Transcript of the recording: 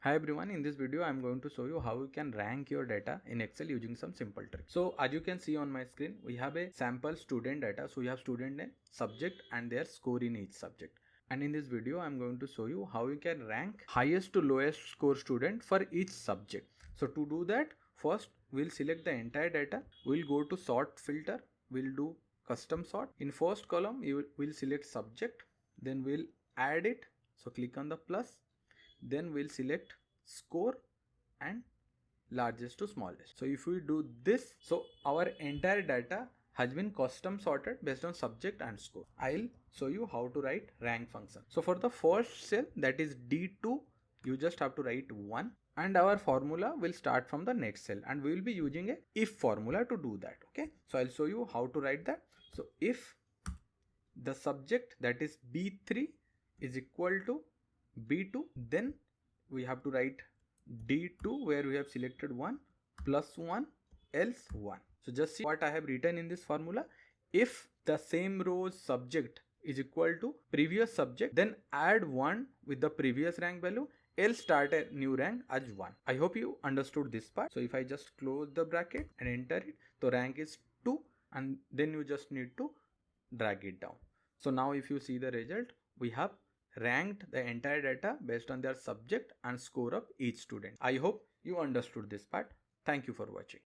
Hi everyone, in this video I am going to show you how you can rank your data in Excel using some simple tricks. So as you can see on my screen, we have a sample student data. So we have student name, subject and their score in each subject. And in this video I am going to show you how you can rank highest to lowest score student for each subject. So to do that, first we'll select the entire data. We'll go to sort filter. We'll do custom sort. In first column, we'll select subject. Then we'll add it. So click on the plus. Then we'll select score and largest to smallest. So if we do this, so our entire data has been custom sorted based on subject and score. I'll show you how to write rank function. So for the first cell, that is D2, you just have to write 1, and our formula will start from the next cell, and we will be using a if formula to do that. Okay, so I'll show you how to write that. So if the subject, that is B3, is equal to B2, then we have to write D2 where we have selected 1 plus 1 else 1. So just see what I have written in this formula. If the same row's subject is equal to previous subject, then add 1 with the previous rank value, else start a new rank as 1. I hope you understood this part. So if I just close the bracket and enter it, the rank is 2, and then you just need to drag it down. So now if you see the result, we have ranked the entire data based on their subject and score of each student. I hope you understood this part. Thank you for watching.